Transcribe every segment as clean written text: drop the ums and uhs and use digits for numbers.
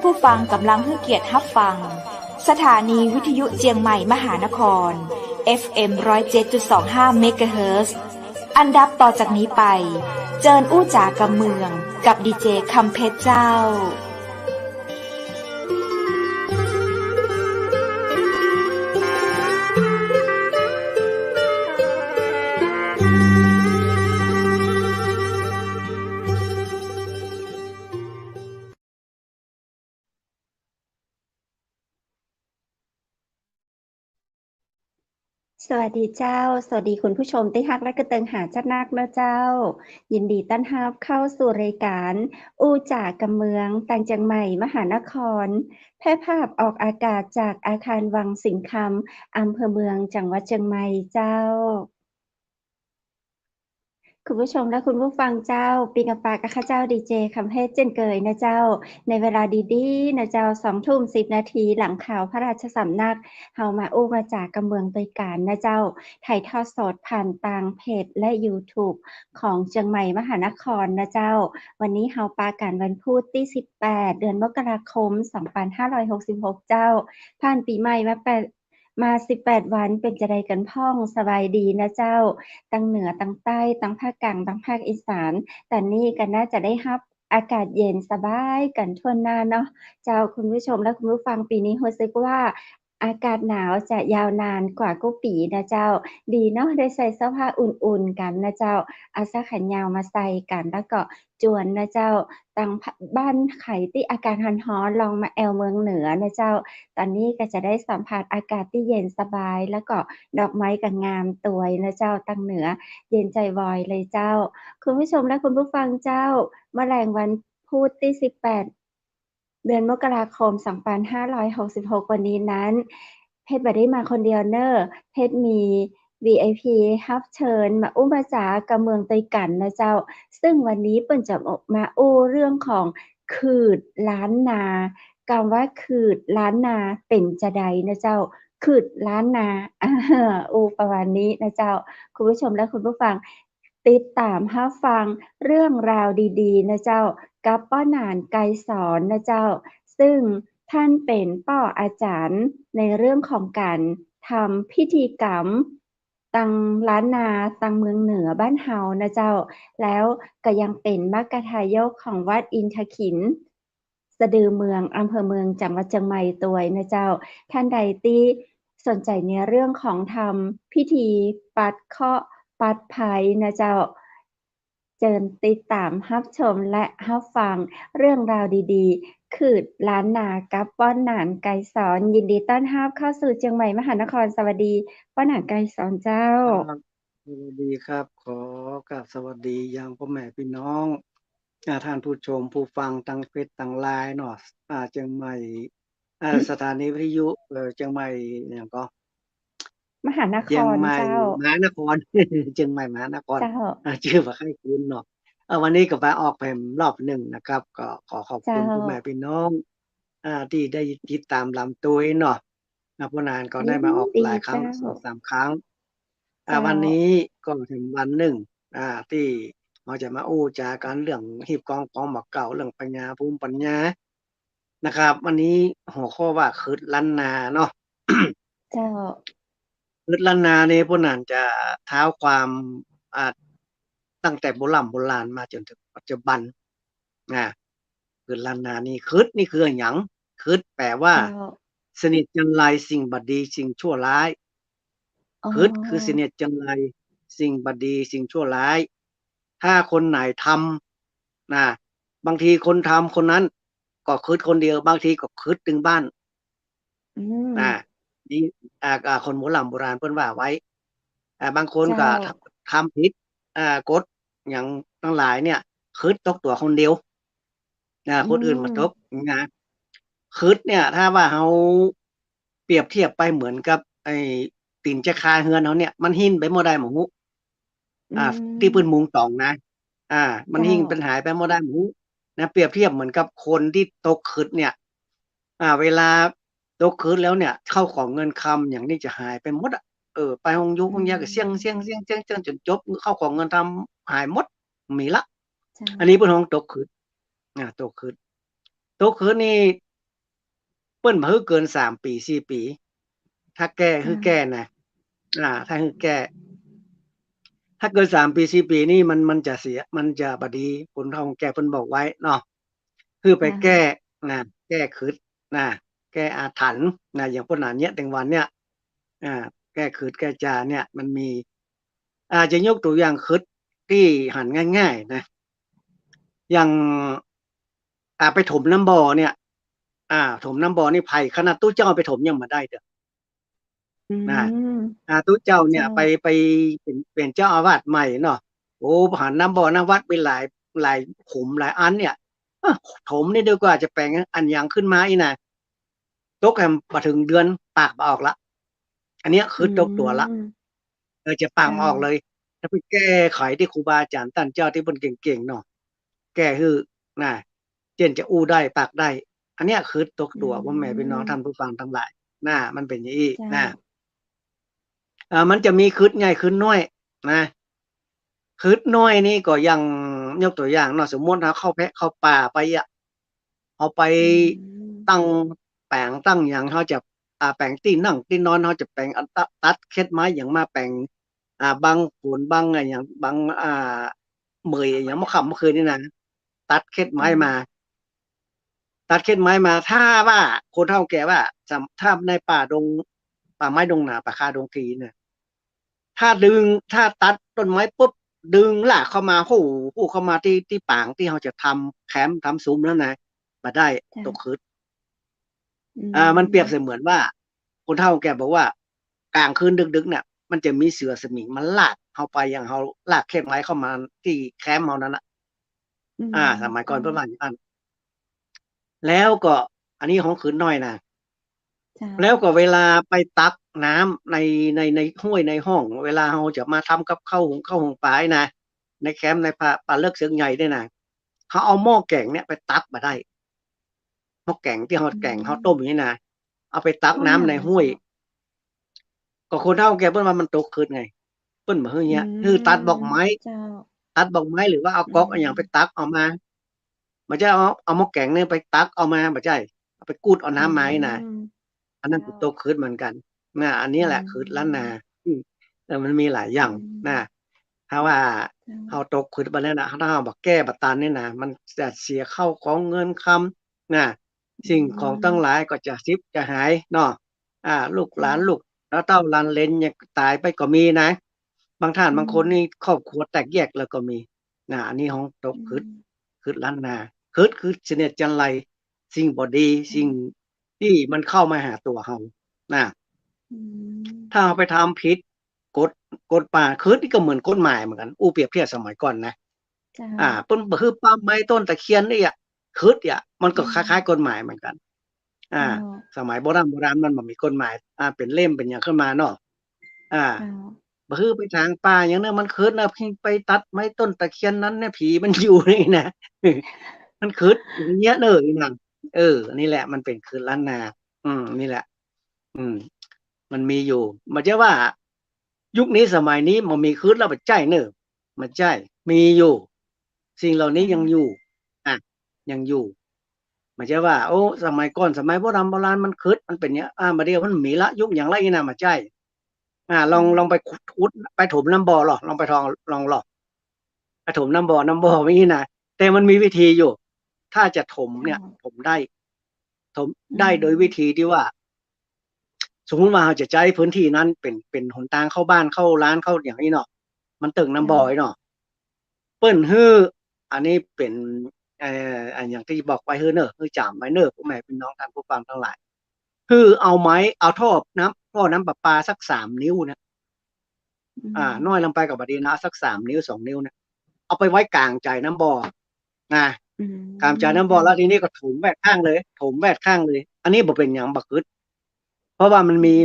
ผู้ฟังกำลังให้เกียรติรับฟังสถานีวิทยุเจียงใหม่มหานคร FM 107.25 เมกะเฮิรตซ์อันดับต่อจากนี้ไปเจิญอู้จ๋ากำเมืองกับดีเจคำเพชรเจ้าสวัสดีเจ้าสวัสดีคุณผู้ชมที่ฮักและกระเติงหาจัดนักนะเจ้ายินดีต้อนรับเข้าสู่รายการอู้จ่ากำเมืองต่างจังใหม่มหานครแพร่ภาพออกอากาศจากอาคารวังสิงห์คำอำเภอเมืองจังหวัดเชียงใหม่เจ้าคุณผู้ชมและคุณผู้ฟังเจ้าปีกับปากกับข้าเจ้าดีเจคำเพชรเจนเกยนะเจ้าในเวลาดีๆนะเจ้า20:10 น.หลังข่าวพระราชสำนักเฮามาอู้มาจากกำเมืองตัวยการนะเจ้าถ่ายทอดสดผ่านทางเพจและ YouTube ของเชียงใหม่มหานครนะเจ้าวันนี้เฮาปากันวันพุธที่18เดือนมกราคม2566เจ้าผ่านปีใหม่มา18วันเป็นจะไดกันพ้องสบายดีนะเจ้าตั้งเหนือตั้งใต้ตั้งภาคกลางตั้งภาคอีสานแต่นี่ก็น่าจะได้รับอากาศเย็นสบายกันทั่วหน้าเนาะเจ้าคุณผู้ชมและคุณผู้ฟังปีนี้รู้สึกว่าอากาศหนาวจะยาวนานกว่าทุกปีนะเจ้าดีเนาะได้ใส่เสื้อผ้าอุ่นๆกันนะเจ้าเอาเสื้อแขนยาวมาใส่กันแล้วก็จวนนะเจ้าตั้งบ้านไขที่อากาศร้อนๆลองมาแอวเมืองเหนือนะเจ้าตอนนี้ก็จะได้สัมผัสอากาศที่เย็นสบายแล้วก็ดอกไม้ก็งามตวยนะเจ้าตั้งเหนือเย็นใจวอยเลยเจ้าคุณผู้ชมและคุณผู้ฟังเจ้าแมลงวันพุธที่18เดือนมกราคม2566วันนี้นั้นเพชรบ่ได้มาคนเดียวเน้อเพชรมี VIP รับเชิญมาอู้มาจากับเมืองตัวยกันนะเจ้าซึ่งวันนี้เปิ้นจะมาอู้เรื่องของขืดล้านนาคำว่าขืดล้านนาเป็นจะใดนะเจ้าขืดล้านนาอู้ประมาณนี้นะเจ้าคุณผู้ชมและคุณผู้ฟังติดตามรับฟังเรื่องราวดีๆนะเจ้ากับป้อหนานไกรสอนนะเจ้าซึ่งท่านเป็นป้ออาจารย์ในเรื่องของการทำพิธีกรรมตังล้านนาตังเมืองเหนือบ้านเฮานะเจ้าแล้วก็ยังเป็นมกทายกของวัดอินทขินสะดือเมืองอำเภอเมืองจังหวัดเชียงใหม่ตวยนะเจ้าท่านใดที่สนใจในเรื่องของทำพิธีปัดเคราะห์ปัดภัยนะเจ้าเชิญติดตามรับชมและรับฟังเรื่องราวดีๆขืดล้านนากับป้อนหนานไกรสอนยินดีต้อนรับเข้าสู่เชียงใหม่มหานครสวัสดีป้อนหนานไกรสอนเจ้าครับสวัสดีครับขอกราบสวัสดียังพ่อแม่พี่น้องท่านผู้ชมผู้ฟังทางเฟซทางไลน์เนาะเชียงใหม่สถานีวิทยุเชียงใหม่หยังก็มหานค เชียง ร ใหม่ เจ้าม หานคร เชียงใหม่มหานคร เจ้า ชื่อบ่ค่อยคุ้นเนาะวันนี้ก็มาออกแผ่นรอบหนึ่งนะครับ ก็ขอขอบคุ เจ้า ณพ่อแม่พี่น้องที่ได้ติดตามลำตุ้ยเนาะพ่อนานก็ได้มาออก ดี หลายครั้ง เจ้า 2-3 ครั้งเจ้า วันนี้ก็ถึงวันหนึ่งที่เราจะมาอู้จากันเรื่องฮีบกองของบักเก่าเรื่องปัญญาภูมิปัญญานะครับ วันนี้หัวข้อว่าขืดล้านนาเนาะ เจ้า ขืดล้านนานี่พวกนั้นจะเท้าความตั้งแต่โบราณมาจนถึงปัจจุบันขืดล้านนานี่ขืดนี่คือหยังขืดแปลว่า เจ้า สนิทจังไรสิ่งบดีสิ่งชั่วร้าย อ๋อ ขืดคือสนิทจังไรสิ่งบดีสิ่งชั่วร้าย ถ้าคนไหนทำบางทีคนทำคนนั้นก็คืดคนเดียวบางทีก็คืดถึงบ้าน อืม นี่คนโบราณเพิ่นว่าไว้บางคนก็ เจ้า ทำผิดกฎอย่างทั้งหลายเนี่ยคืดตกตัวคนเดียวคนอื่นมาตกนะคืดเนี่ยถ้าว่าเฮาเปรียบเทียบไปเหมือนกับไอ้ตีนจะคาเฮือนเฮาเนี่ยมันหิ้นไปบ่ได้หมอฮู้ที่เพิ่นมุงตองนะมันหิ้งเป็นหายไปบ่ได้หมอฮู้นะเปรียบเทียบเหมือนกับคนที่ตกคืดเนี่ยเวลาตกคืดแล้วเนี่ยเข้าของเงินคำอย่างนี้จะหายไปหมดไปห้องยุห้องยาก็เสี่ยงจนจบเข้าของเงินทำหายหมดมีละ เจ้า อันนี้เพิ่นห้องตกคืดตกคืดนี่ เปิ้นบ่ฮื้อเกิน3 ปี 4 ปี ถ้าแก้คือ เจ้า แก้นะถ้าคือแก้ ถ้าเกิน3 ปี 4 ปีนี่มันจะเสีย มันจะบ่ดีคนเฒ่าคนแก่เพิ่นบอกไว้เนาะคือไป เจ้า แก้นะแก้คืดนะแก้อาถรรพ์นะอย่างพวกนั้นเนี่ยแตงวันเนี่ยแก้คืดแก้จาเนี่ยมันมีจะยกตัวอย่างคืดที่หันง่ายๆนะอย่างไปถมน้ำบ่อเนี่ยถมน้ำบ่อนี่ไผขนาดตู้เจ้าไปถมยังบ่ได้เด้อ อื นะ ม ตู้เจ้าเนี่ย เจ้า ไปเป็นเจ้าอาวาสใหม่เนาะโอ้ผ่านน้ำบ่อน้ำวัดไปหลายขุมหลายอันเนี่ยถมนี่ดีกว่าจะแปลงอันอย่างขึ้นมาอีนะตกแฮมมาถึงเดือนปากบ่ออกละอันเนี้ยคือตกตัวละ อืม จะปาก เจ้า มาออกเลยถ้าไปแก้ไขที่ครูบาอาจารย์ท่านเจ้าที่เพิ่นเก่งๆเนาะแก้คือนะเช่นจะอู้ได้ปากได้ อันเนี้ยคือตก อื ตัวพ่อแม่พี่น้องท่าน ม ผู้ฟังทั้งหลายมันเป็นอย่างนี้ เจ้า นะมันจะมีคืดใหญ่คืดน้อยนะคืดน้อยนี่ก็ยังยกตัวอย่างเนาะสมมุติเราเข้าแพะเข้าป่าไปเอาไป อืม ตั้งแปลงตั้งอย่างเขาจะแปลงที่นั่งที่นอนเขาจะแปลงตัดเคล็ดไม้อย่างมาแปลงบางผลบางอะไรอย่างบางเมยอย่างเมื่อค่ำเมื่อคืนนี่นะตัดเคล็ดไม้ เจ้า มา ตัดเคล็ดไม้มาถ้าว่าคนเฒ่าแก่ว่าถ้าในป่าดงป่าไม้ดงหนาป่าคาดงทีเนี่ยถ้าตัดต้นไม้ปุ๊บดึงลากเข้ามาหูเข้ามาที่ปางที่เขาจะทำแคมป์ทำซุ้มแล้วนะมาได้ เจ้า ตกคืน อื มันเปรียบ ม เสมือนว่า คนเฒ่าแก่บอกว่ากลางคืนดึกๆเนี่ยมันจะมีเสือสมิงมันลากเข้าไปอย่างเขาลากเคล็ดไม้เข้ามาที่แคมป์เขานั้นน่ะ อืม สมัยก่ เจ้า อนประมาณนั้นแล้วก็อันนี้ของคืนน้อยนะ เจ้า แล้วก็เวลาไปตักน้ำในห้วยในห้อง เวลาเราจะมาทำกับข้าวหุงปลานะในแคมป์ในป่าเลิกเสืองใหญ่ด้วยนะเขาเอาหม้อแกงเนี่ยไปตักมาได้หม้อแกงที่เขา อื แกงเขา ม ต้มอย่างนี้นะเอาไปตัก ว่า น้ำ หยัง ใน อะ ห้วย เจ้า ก็คนเฒ่าแก่เพิ่นว่ามันตกคืนไงเพิ่นบอกเฮ้ย อื เงี้ยคือตัดบอก ม ไม้ เจ้า ตัดบอกไม้หรือว่าเอา อื ก๊อกเอาหยัง ม ไปตักเอามาบ่ใช่เอาหม้อแกงเนี่ยไปตักเอามาบ่ใช่เอาไปกูดเอา อื น้ำมานี่นะ ม อันนั้น เจ้า ตกคืนเหมือนกันอันนี้ อื แหละคืนล้านนา ม มันมีหลายอย่า อื ง ม ถ้าว่า เจ้า เฮาตกคืนไปแล้วนะถ้าเราบ่แก้บ่ตันนี่นะมันจะเสียข้าวของเงินคำ อื สิ่งของทั้ง ม หลายก็จะสิบจะหายเนาะลูกห เจ้า ลานลูกแล้วเต้าหลานเหลนยังตายไปก็มีนะ บางท่าน อื บางคน ม นี่ครอบครัวแตกแยกแล้วก็มี อันนี้ของตก อื คืน ม ล้านนาคือเสน็จจันไรสิ่งบ่ดี เจ้า สิ่งที่มันเข้ามาหาตัวเรานะ อืม ถ้าเราไปทำผิดกฎป่าคืนนี่ก็เหมือนกฎหมายเหมือนกันเปรียบเทียบสมัยก่อนนะ เจ้า เพิ่นบ่คือป้าไม้ต้นตะเคียนนี่คืนมัน อื ก็คล้าย ม ๆ กฎหมายเหมือนกัน เจ้า สมัยโบราณมันบ่มีกฎหมายเป็นเล่มเป็นหยังขึ้นมาเนาะ เจ้า บ่คือไปทางป่าหยังนั้นมันคืนนะไปตัดไม้ต้นตะเคียนนั้นเนี่ยผีมันอยู่นี่นะ มันคืนอย่างเงี้ยเด้ออีนั่นนี่แหละมันเป็นคืนล้านนา นี่แหละ อืม มันมีอยู่บ่ใช่ว่า ยุคนี้สมัยนี้บ่มีคืนแล้วบ่ใช่เด้อบ่ใช่มีอยู่ สิ่งเหล่านี้ เจ้า ยังอยู่ ยังอยู่บ่ใช่ว่า โอ้ สมัยก่อนสมัยโบราณมันคืนมันเป็นเงี้ยบัดเดี๋ยวมันมีละยุคหยังไรอีน่ะบ่ใช่ล เจ้า องไปขุดไปถมน้ำบ่อลองไปลองไปถมน้ำบ่อไม่งี้นะแต่มันมีวิธีอยู่ ถ้าจะถม เจ้า เนี่ยถมได้ ถม อื ได้โดยวิ ม ธีที่ว่า สมมุติว่าเราจะใช้พื้นที่นั้นเป็นหนทางเข้าบ้านเข้าร้านเข้าอย่างนี้เนาะมันตึงน้ำ เจ้า บ่อเนาะเปิ้นฮื้ออันนี้เป็นอย่างที่บอกไปฮื้อเน้อฮื้อจำไว้เน้อพ่อแม่พี่น้องท่านผู้ฟังทั้งหลายคือเอาไม้เอาท่อน้ำประปาสัก3 นิ้วเนี่ย อื น้อย ม ลงไปก็บ่ดีนะสัก3 นิ้ว 2 นิ้วเนี่ยเอาไปไว้กลางใจน้ำบ่อ อื กลางใจ ม น้ำ เจ บ่อ ้า แล้วทีนี้ก็ถมแวดข้างเลย อันนี้บ่เป็นหยังบ่คืดเพราะว่ามัน อื มี ม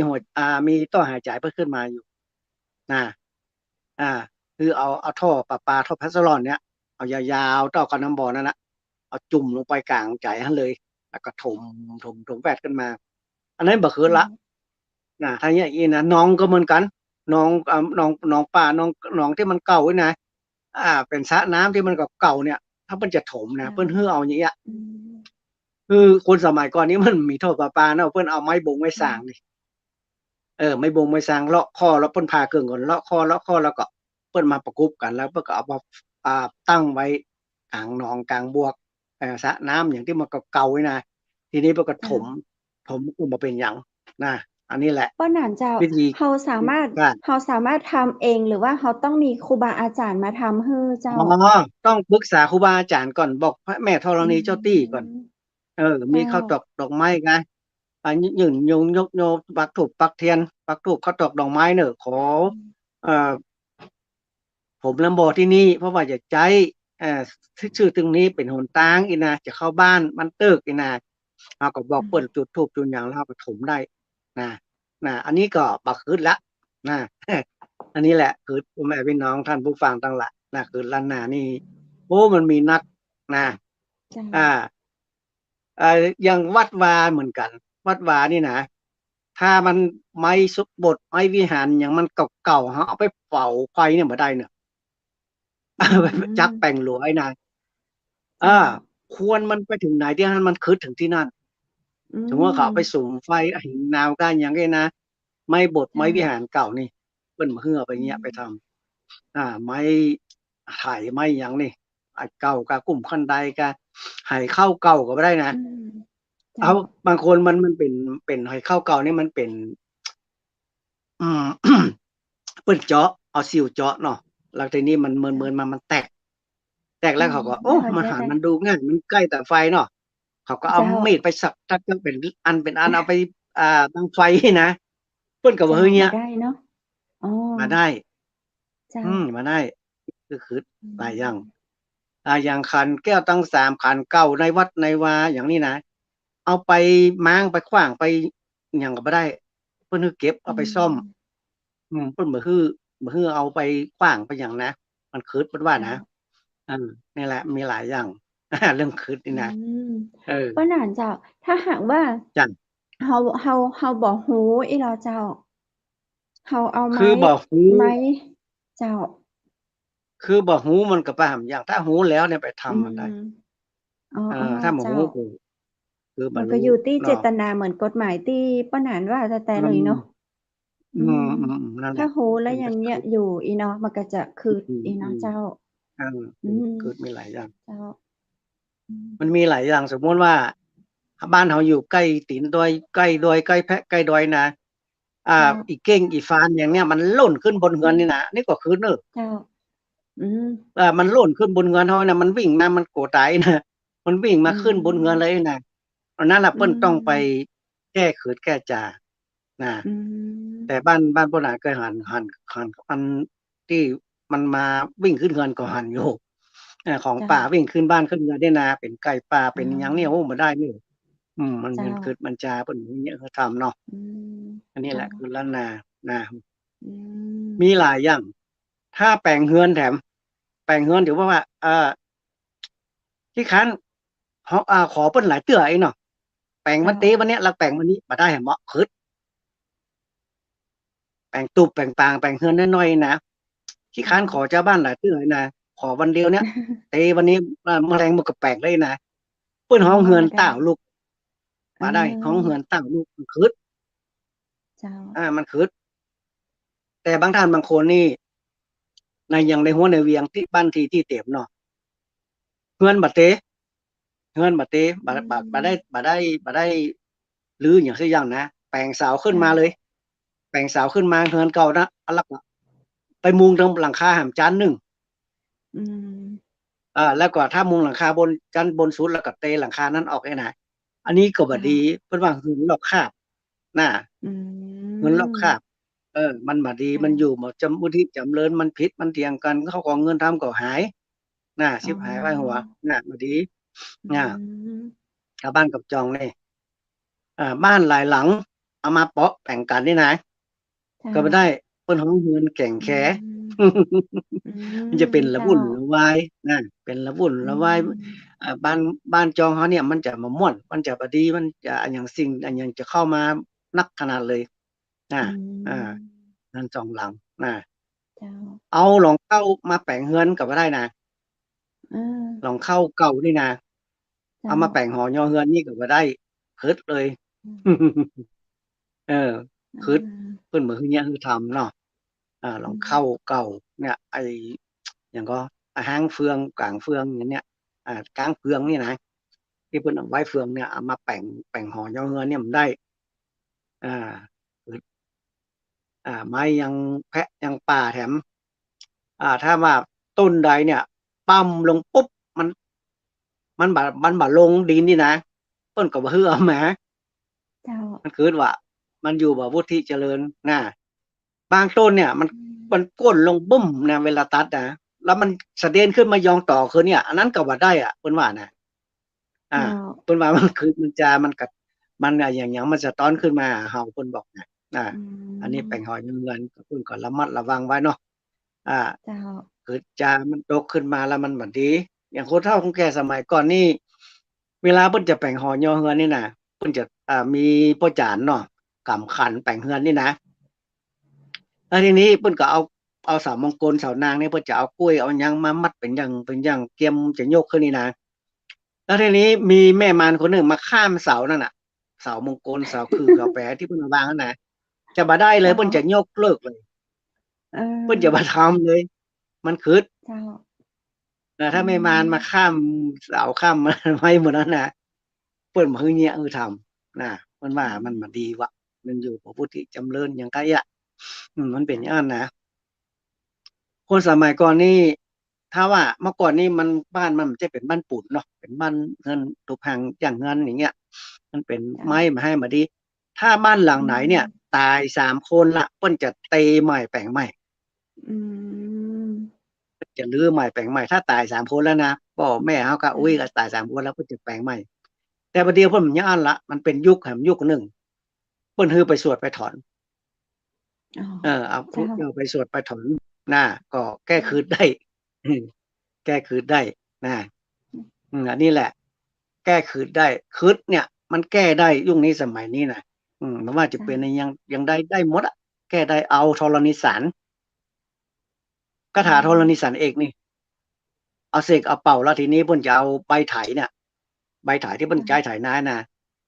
มีท่อหายใจเพิ่นขึ้นมาอยู่ คือเอาท่อประปาท่อพัสลอนเนี่ยเอายาวๆต่อกับน้ำบ่อนั่นน่ะเอาจุ่มลงไปกลางใจหั่นเลย แล้วก็ถมแวดขึ้นมา อันนั้นบ่คื เจ้า ดละ ถ้าอย่างงี้นะหนองก็เหมือนกันหนองหนองป่าหนองที่มันเก่าไว้นะเป็นสระน้ำที่มันเก่าๆเนี่ย ถ้าเพิ่นจะถมนะ เจ้า เพิ่นฮื้อเอาอย่างเงี้ย อืม คือคนสมัยก่อนนี้มันมีท่อประปาเนาะเพิ่นเอาไม้บงไม้สร้างนี่ไม้บงไม้สร้างเลาะคอแล้วเพิ่นพาเครื่องก่อนเลาะคอแล้วก็เพิ่นมาประกบกันแล้วเพิ่นก็เอามาตั้งไว้กลางหนองกลางบวกสระน้ำอย่างที่มันเก่าๆไว้นะทีนี้เพิ่นก็ถเจ้า มก็บ่เป็นหยังนะอันนี้แหละป้าหนานเจ้าวิธีเราสามารถการ เราสามารถทำเองหรือว่าเราต้องมีครูบาอาจารย์มาทำให้เจ้าอ๋อต้องปรึกษาครูบาอาจารย์ก่อนบอกพระแม่ธรอืณีเจ้าตี้ก่อนมมีเจ้าข้าวตอกดอกไม้ไงยืนยงยกโยปักธูปปักเทียนปักธูปข้าวตอกดอกไม้เนอะขอเอ่อผมลำบอที่นี่เพราะว่าอยากใจเอ่อชื่อตรงนี้เป็นหนทางอีนะจะเข้าบ้านมันตึกอีนะเราก็บอกเปิดจุดธูปจุดอย่างแล้วเราก็ถมได้นะอันนี้ก็บักคืดละนะ อันนี้แหละคือพ่อแม่พี่น้องท่านผู้ฟังทั้งหลายนะคือล้านนานี่โอ้มันมีนักนะเจ้าอ่าอย่างวัดวาเหมือนกัน วัดวานี่นะถ้ามันไม้สุกบทไม้วิหารอย่างมันเก่าๆฮะเอาไปเป่าไฟเนี่ยมาได้เนี่ย อื จักมแต่งหลวงไอ้นายอ่าเจ้าควรมันไปถึงไหนที่มันคืดถึงที่นั่นอืสมมติว่าเขามเอาไปสุ่มไฟหินนาวกันอย่างนี้นะไม้บทไม้เจ้าวิหารเก่านี่เปิ้นมาเฮือไปอืเงี้ยไปทมำไม้ไถ่ไม้อย่างนี่ไอ้เก่ากะกลุ่มคันใดกะไห่เข้าเก่าก็ไม่ได้นะอืมเจ้าเอาบางคนมันเป็นไห่เข้าเก่านี่มันเป็นอืม เปิ้นเจาะเอาซิวเจาะเนาะแล้วทีนี้มันเมินๆมันแตกอืแล้วเขามก็โอ้แล้วเขาจะได้มันหันมันดูง่ายมันใกล้แต่ไฟเนาะเขาก็เอาเจ้ามีดไปสับตัดกันเป็นอันเอาไปบังไฟนะเปิ้นก็บ่เจ้าเฮ้ยเนี่ยมาได้เนาะอ๋อมาได้เจ้ามาได้คืออืหลายอย่างมอย่างขันแก้วตั้งสามขันเก้าในวัดในวาอย่างนี้นะเอาไปม้างไปขว้างไปหยังก็บ่ได้เพิ่นคือเก็บอืเอาไปซ่อมมเพิ่นบ่ฮือเอาไปขว้างไปหยังนะมันคืดเพิ่นว่าเจ้านะเออนี่แหละมีหลายอย่างเรื่องคืดอืนี่นะมเออป้าหนานเจ้าถ้าหากว่าจ้ะเราบ่รู้อีหลอเจ้าเราเอาคือบ่ฮู้ไม้เจ้าคือบ่ฮู้มันก็ปามอย่างถ้าฮู้แล้วเนี่ยไปอืทำมันได้มอ๋อถ้าบ่ๆเจ้า ฮู้คือบ่มันก็รู้อยู่ที่เจเนาะตนาเหมือนกฎหมายที่ป้าหนานว่าแต่อืเลยเนาะมอือืมนั่นแหถ้าละรู้แล้วมันยังเนี้ยก็คืออยู่อีเนาะมันก็จะคืดอืมอีเนาะเจ้าๆอาอืมคือมีหลายอย่างเจ้าอืมมันมีหลายอย่างสมมุติว่าบ้านเราอยู่ใกล้ตีนดอยใกล้ดอยใกล้แพะใกล้ดอยนะเจ้าอีเก้งอีฟานอย่างเนี้ยมันหล่นขึ้นบนเรือืมอนนี่นะนี่ก็คือเน้อ เจ้าอืมมันหล่นขึ้นบนเงินเขานะมันวิ่งมามันโกรธตายนะมันวิ่งอืมาขึ้นบนเงินเลยมนะอันนั้นน่ะอืเปิ้นต้องไปมแก้ขืดแก้จานะอืแต่มบ้านโบราณเคยหันอันที่มันมาวิ่งขึ้นเงินก็หันอยู่ของเจ้าป่าวิ่งขึ้นบ้านขึ้นเรือนได้นาเป็นไก่ป่าอ๋อเป็นหยังเนี่ยโอ้บ่ได้นี่มันเจ้าขืดมันจาเพิ่นอย่างเงี้ยเขาทำเนาะอืมอันนี้แหเจ้าละคือล้านนานะอืมีมหลายอย่างถ้าแปลงเฮือนแถมแปลงเฮือนถือว่าขี้คร้านเขาขอเปิ้นหลายเตื้อไอ้เนาะแปลงวันเจ้านี้วันเนี้ยเราแปลงวันนี้บ่ได้ให้เหมาะคึดแปลงตูบแปลงปางแปลงเฮือนน้อยๆนะขี้เจ้า คร้านขอเจ้าบ้านหลายเตื้อไอ้นะขอวันเดียวเนี้ยเตวันนี้แมลงมันก็แปลกเลยนะเปิ้นอ๋อฮ้องเฮือนมาได้ต้าวลูกเบ่ได้ฮ้องเฮือออนต้าวลูกมันคึดเจ้ามันคึดแต่บางท่านบางคนนี่ในอย่างในหัวในเวียงที่บ้านที่เต็มเนาะเฮือนบ่เตเฮือนบ่เตบ่อืบ่บ่ได้มบ่ได้บ่ได้รื้อหยังซักอย่างนะแปลงเสาขึ้นเจ้ามาเลย แปลงเสาขึ้นมาเฮือนเก่านะอันลักไปมุงตรงหลังคาแหมจานหนึ่งอืมแล้วก็ถ้ามุงหลังคาบนชั้นบนสุดแล้วก็เตหลังคานั้นออกไอ้น่ะอันนี้ก็บ่เจ้าดีเพิ่นว่าหึงรอบคาบน่ะอืหึงรอบมคาบมันบ่ดีเจ้ามันอยู่บ่จำอุทิศจำเริญมันผิดมันเถียงกันเขาก็เอาเงินทำก็หายน่ะอ๋ชิบหายไว้หัวอน่ะบ่ดีอืน่ะมชาวบ้านกับจองนี่บ้านหลายหลังเอามาเปาะแป่งกันนี่นะเจ้าก็บ่ได้เพิ่นฮ้องเฮือนแก่งอืแข มอื มันมจะเป็นระเจ้าวุ่นระวายนะเป็นระวุ่นอืระวายมบ้านจองเขาเนี่ยมันจะมาม่วนมันจะบ่ดีมันจะอันหยังสิ่งอันหยังจะเข้ามานักขนาดเลยนะอือามนั่น2หลังนะเจ้าเอาหลองเข้ามาแปลงเรือนก็บ่ได้นะเออหลองเข้าเก่านี่นะเจ้ เอามาแปลงหอย่อเฮือนนี่ก็บ่ได้คืดเลย เออคืดเพิ่นเหมือนเนี่ยคือทำเนาะลองเข้าเก่าเนี่ยไออย่างก็หางเฟืองกลางเฟืองอย่างเนี้ยกลางเฟืองนี่นะที่เพิ่นเอาไว้เฟืองเนี่ยเอามาแปลงหอย่อเฮือนเนี่ยมันได้อ่าไม้ยังแพะยังป่าแถมถ้าว่าต้นใดเนี่ยปั้มลงปุ๊บมันบ่ลงดินนี่นะเพิ่นก็บ่ฮือเอามาเจ้ามันคือว่ามันอยู่บ่วุฒิเจริญนะบางต้นเนี่ยมันก้นลงบุ้มนะเวลาตัดนะแล้วมันสะเด็นขึ้นมายองต่อคือเนี่ยอันนั้นก็ว่าได้เพิ่นว่านะเจ้าเพิ่นว่ามันคือมันกัดมันอย่างมันสะท้อนขึ้นมาเฮาเพิ่นบอกนะอันนี้แปลงหอยเงินเพิ่นก็ระมัดระวังไว้เนาะเจ้าคือมันตกขึ้นมาแล้วมันบ่ดี อย่างคนเฒ่าคนแก่สมัยก่อนนี่เวลาเพิ่นจะแปลงหอย่อเฮือนนี่นะเพิ่นจะมีพ่อจานเนาะกำขันแปลงเฮือนนี่นะแล้วทีนี้เพิ่นก็เอาเสามงคลเสานางนี่เพิ่นจะเอากล้วยเอาหยังมามัดเป็นอย่างเตรียมจะยกขึ้นนี่นะแล้วทีนี้มีแม่มารคนหนึ่งมาข้ามเสานั่นน่ะเสามงคลเสาคือเสาแปะที่เพิ่นวางนั่นน่ะจะบ่ได้เลยเพิ่นจะยกเลิกเลยเพิ่นจะบ่ทำเลย มันคือเจ้าถ้าแม่มารมาข้ามเสาข้ามไม้หมดนั้นน่ะเพิ่นบ่ฮื้อเงี้ยทำนะเพิ่นว่ามันบ่ดีวะมันอยู่พระพุทธจำเริญหยังไกมันเป็นอย่างนั้นนะคนสมัยก่อนนี่ถ้าว่าเมื่อก่อนนี่มันบ้านมันจะเป็นบ้านปูนเนาะเป็นบ้านเงินตุพังอย่างเงินอย่างเงี้ยมันเป็นไม้มาให้มาดีถ้าบ้านหลังไหนเนี่ยตาย3คนละเพิ่นจะเตใหม่แปลงใหม่จะรื้อใหม่แปลงใหม่ถ้าตาย3คนแล้วนะพ่อแม่เฮาก็อุ้ยก็ตาย3คนแล้วเพิ่นจะแปลงใหม่แต่บัดเดี๋ยวเพิ่นมันย้านละมันเป็นยุคแห่งยุคหนึ่งเพิ่นฮือไปสวดไปถอนเอาพุทธเอาไปสวดไปถอนนะก็แก้คืนได้แก้คืนได้นะอันนี้แหละ แก้คืนได้คืนเนี่ย มันแก้ได้ยุคนี้สมัยนี้นะไม่ว่าจะเป็นยังได้หมดอ่ะแก้ได้เอาธรณีสารคาถาธรณีสารเอกนี่เอาเสกเอาเป่าแล้วทีนี้เพิ่นจะเอาใบไถเนี่ยใบไถที่เพิ่นใช้ไถนานะ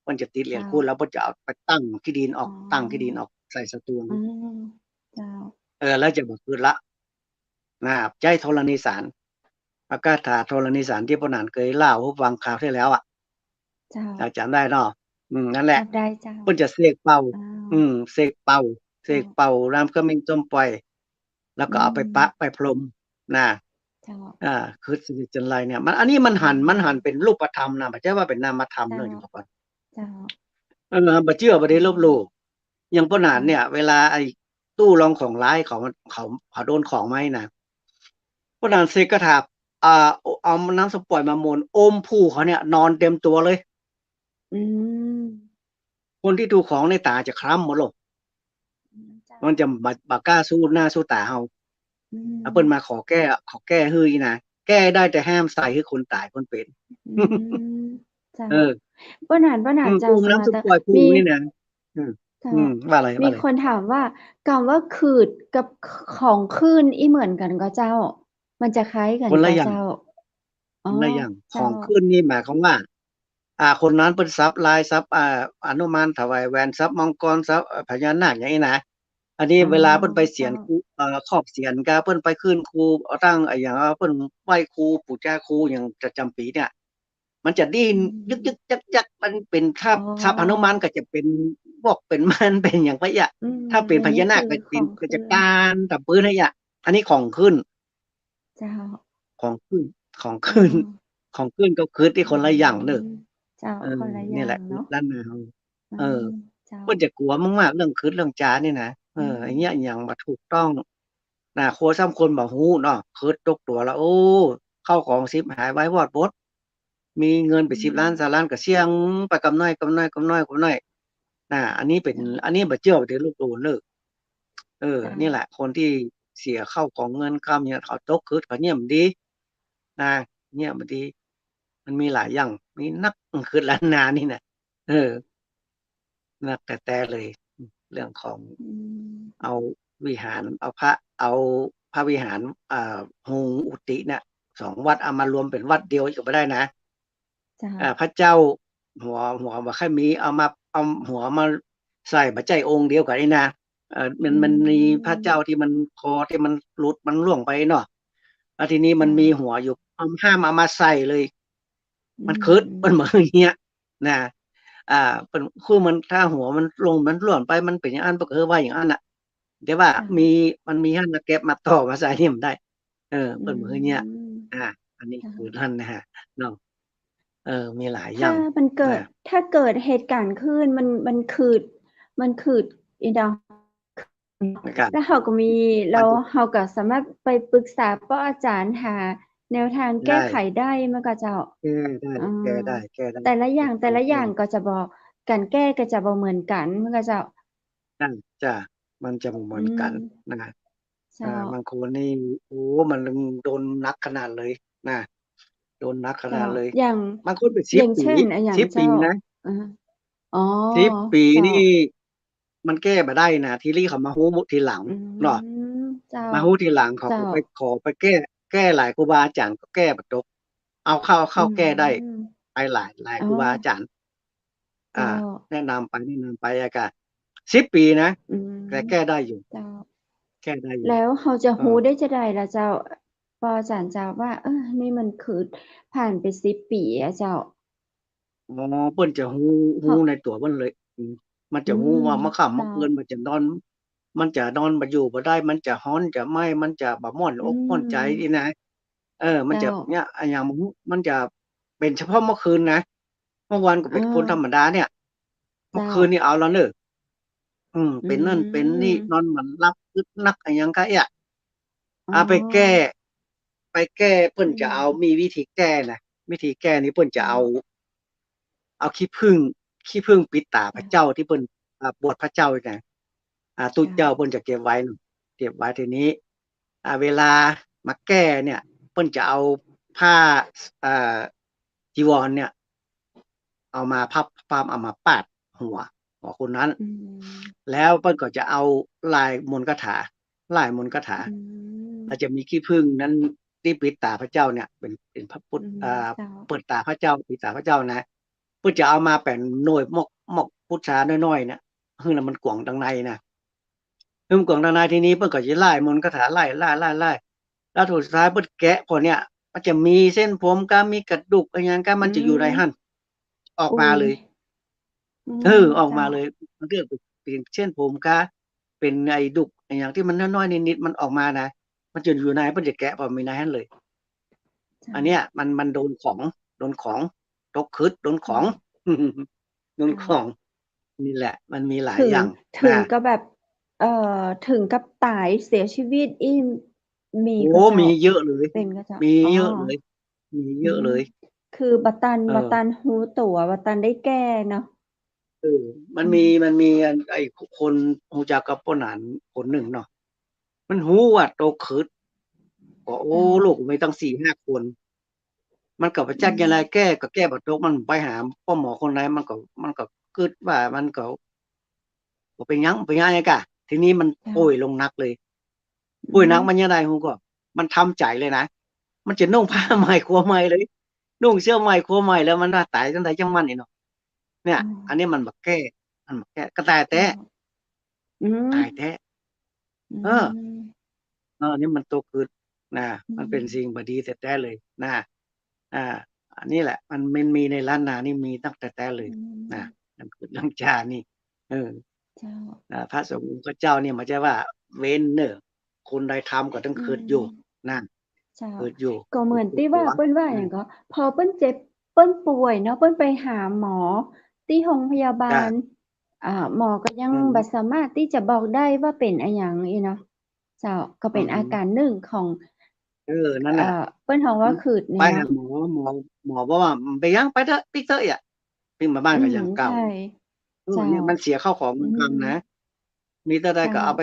เพิ่นจะติดเหรียญคูณแล้วเพิ่นจะเอาไปตั้งที่ดินออกตั้งที่ดินออกใส่สตวงแล้วจะบ่คืนละนะใช้ธรณีสารคาถาธรณีสารที่พ่อหนานเคยเล่าให้ฟังคราวที่แล้วจำได้เนาะนั่นแหละเพิ่นจะเสกเป่าเสกเป่าน้ำก็มิงต้มปล่อยแล้วก็เอาไปปะไปพรมนะคือสิริจันไรเนี่ยมันอันนี้มันหันเป็นรูปธรรมนะไม่ใช่ว่าเป็นนามธรรมเลยอยู่ก่อนบ่เชื่อบ่ได้ลบหลู่อย่างพ่อหนานเนี่ยเวลาไอ้ตู้รองของร้ายเขาโดนของไหมนะพ่อหนานเสกกระถาเอาน้ำสปอยมามนอมผู้เขาเนี่ยนอนเต็มตัวเลยคนที่ถูกของในตาจะคล้ำหมดลงมันจะบ่กล้าสู้หน้าสู้ตาเฮาเพิ่นมาขอแก้ฮื้อนะแก้ได้แต่ห้ามใส่ให้คนตายคนเป็นบ่นานเจ้าน้ำสปอยผู้นี่นะว่าอะไรมีคนถามว่าคำว่าขืดกับของคืนอีเหมือนกันก็เจ้ามันจะคล้ายกันคนละเจ้าคนละอย่างของคืนนี่หมายความว่าคนนั้นเพิ่นทรัพย์ลายทรัพย์อนุมานถวายแหวนทรัพย์มังกรทรัพย์พญานาคอย่างนี้นะอันนี้เวลาเพิ่นไปเสียนครูครอบเสียนก็เพิ่นไปขึ้นครูตั้งอย่างเพิ่นไหว้ครูปู่ย่าครูอย่างประจำปีเนี่ยมันจะดิ้นยึกๆยักๆมันเป็นทรัพย์หนุมานก็จะเป็นบอกเป็นมันเป็นอย่างพะยะถ้าเป็นพญานาคก็เป็นก็จะการตะปืนให้ยะอันนี้ของขึ้นเจ้าของขึ้นก็คือที่คนละอย่างเด้อเจ้าคนละอย่างนี่แหละเนาะล้านนาเฮาเพิ่นจะกลัวมากๆเรื่องคืนเรื่องจานี่นะไอ้เงี้ยอย่างบ่ถูกต้องโคซ้ำคนบ่ฮู้เนาะคืนตกตัวแล้วโอ้เข้าของ10หายไว้วอดบดมีเงินไป10ล้าน20ล้านก็เสี่ยงไปกำน้อยอันนี้บ่เชื่อว่าได้ลูกโดนเด้อนี่แหละคนที่เสียเข้าของเงินคำเนี่ยเขาตกคืนเขาเงียบดีเงียบดีมันมีหลายอย่างมีนักคืนล้านนานี่น่ะนักแต่เลยเรื่องของเอาวิหารเอาพระวิหารหงอุติเนี่ย2วัดเอามารวมเป็นวัดเดียวก็บ่ได้นะ เจ้าพระเจ้าหัวบ่ค่อยมีเอาหัวมาใส่ปัจจัยองค์เดียวกันนี่นะมันมีพระเจ้าที่มันคอที่มันหลุดมันล่วงไปเนาะแล้วทีนี้มันมีหัวอยู่ห้ามเอามาใส่เลย มันคืดมันเหมือนอย่างเงี้ยนะเป็นคือมันถ้าหัวมันลงมันหล่นไปมันเป็นอย่างนั้นก็คือว่าอย่างนั้นน่ะแต่ว่ามันมีให้มาเก็บมาต่อมาใส่นี่มันได้เป็นเหมือนอย่างเงี้ยอันนี้คือท่านนะฮะเนาะมีหลายอย่างถ้าเกิดเหตุการณ์ขึ้นมันคืดอีดาวแล้วเขาก็มีเราก็สามารถไปปรึกษาป้าอาจารย์หาแนวทางแก้ไขได้มันก็จะแก้ได้แต่ละอย่างก็จะบอกการแก้ก็จะบ่เหมือนกันมันก็จะจ้ะมันจะเหมือนกันนะบางคนนี่โอ้มันโดนนักขนาดเลยนะโดนนักขนาดเลยอย่างบางคนเป็น10 ปีนะ10 ปีนี่มันแก้มาได้นะทีนี้เขามาฮู้ทีหลังเนาะมาฮู้ทีหลังเขาไปขอไปแก้หลายครูบาอาจารย์ก็แก้บ่ตกเอาเข้าแก้ได้ไปหลายครูบาอาจารย์แนะนำไปก็10 ปีนะแต่แก้ได้อยู่แก้ได้อยู่แล้วเขาจะฮู้ได้จะได้ล่ะเจ้าพออาจารย์เจ้าว่านี่มันคือผ่านไป10 ปีอะเจ้าเพิ่นจะฮู้ในตัวเพิ่นเลยมันจะฮู้ว่ามะค่ำมะคืนมันจะนอนบ่อยู่บ่ได้มันจะร้อนจะไหม้มันจะบ่ม่วนอกม่วนใจนี่นะมันจะเนี่ยอย่างมันจะเป็นเฉพาะเมื่อคืนนะเมื่อวานก็เป็นคนธรรมดาเนี่ยเมื่อคืนนี่เอาแล้วเด้อเป็นนั่นเป็นนี่นอนมันรับอึดนักอะหยังกะเนี่ยไปแก้เพิ่นจะเอามีวิธีแก้นะวิธีแก้นี้เพิ่นจะเอาขี้ผึ้งปิดตาพระเจ้าที่เพิ่นบวชพระเจ้านะตุเจ้าเพิ่นจะเก็บไว้ทีนี้เวลามาแก้เนี่ยเพิ่นจะเอาผ้าจีวรเนี่ยเอามาพับเอามาปาดหัวคนนั้นแล้วเพิ่นก็จะเอาลายมนต์คาถาอาจจะมีขี้ผึ้งนั้นที่ปิดตาพระเจ้าเนี่ยเป็นพระพุทธเปิดตาพระเจ้าปิดตาพระเจ้านะเพิ่นจะเอามาเป็นหน่วยมกพุทธาน้อยๆเนี่ยคือแล้วมันกวางดังในนะกวางดังในทีนี้เพิ่นก็สิไล่มนต์คาถาไล่แล้วสุดท้ายเพิ่นแกะพอเนี่ยมันจะมีเส้นผมก็มีกระดูกอะไรอย่างก็มันจะอยู่ในหั่นออกมาเลยออกมาเลยมันเรียกเป็นเส้นผมก็เป็นไอ้ดุกอย่างที่มันน้อยๆนิดๆมันออกมานะมันจะอยู่ในเพิ่นจะแกะพอมีในหั่นเลยอันเนี้ยมันโดนของตกคึดโดนของนี่แหละมันมีหลายอย่างถึงก็แบบถึงกับตายเสียชีวิตมีมีเยอะเลยเป็นก็จะมีเยอะเลย คือบัตันฮู้ตัวบัตันได้แก้เนาะมันมีไอ้คนฮู้จักกับปนานคนหนึ่งเนาะมันฮู้ว่าโตคึดก็ลูกมีตั้ง 4-5 คนมันก็ไปจักยังไงแก้ก็แก้บ่ตกมันไปหาพ่อหมอคนไหนมันก็คิดว่ามันก็บ่เป็นหยังไงกะทีนี้มันป่วยลงหนักเลยป่วยหนักมันยังไงฮู้ก็มันทำใจเลยนะมันจะนุ่งผ้าใหม่ครัวใหม่เลยนุ่งเสื้อใหม่ครัวใหม่แล้วมันว่าตายจังไดจังมันนี่เนาะเนี่ยอันนี้มันบ่แก้ก็ตายแท้นี่มันตัวคือนะมันเป็นสิ่งบ่ดีแท้ๆเลยนะอันนี้แหละมันมีในล้านนานี่มีตั้งแต่เลยนะนั่นคือลังจานี่พระสงฆ์พระเจ้านี่มันจะว่าเว้นเนอคนใดทำก็ต้องคิดอยู่นะคิดอยู่ก็เหมือนที่ว่าเปิ้นว่าหยังก็พอเปิ้นเจ็บเปิ้นป่วยเนาะเปิ้นไปหาหมอที่โรงพยาบาลหมอก็ยังบ่สามารถที่จะบอกได้ว่าเป็นอะหยังอีเนาะเจ้าก็เป็นอาการหนึ่งของนั่นน่ะเปิ้นฮ้องว่าคืดนี่ไปหาหมอบอกว่าไปยังไปเถอะปิ๊กเถอะอ่ะปิ๊งมาบ้านก็ยังเก่าเนี่ยมันเสียข้าวของมันทำนะมีแต่ใดก็เอาไป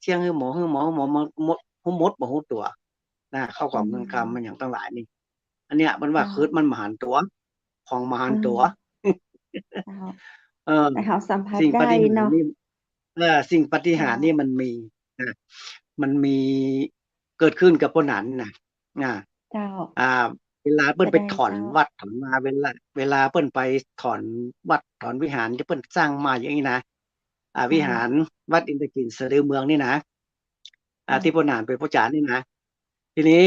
เชี่ยงให้หมอหมดบ่ฮู้ตัวนะข้าวของเงินคำมันอย่างตั้งหลายนี่อันเนี้ยมันว่าคืดมันมหันตัวของมหันตัวแต่เฮาสัมผัสได้เนาะสิ่งปาฏิหาริย์นี่มันมีมันมีเกิดขึ้นกับคนนั้นน่ะเจ้า เวลาเปิ้นไปถอน เจ้า วัดถอนมาเวลาเปิ้นไปถอนวัดถอนวิหารที่เปิ้นสร้างมาอย่างนี้นะวิหารวัดอินทกินสะดือเมืองนี่นะที่พ่อหนานเป็นผู้จารนี่นะ ทีนี้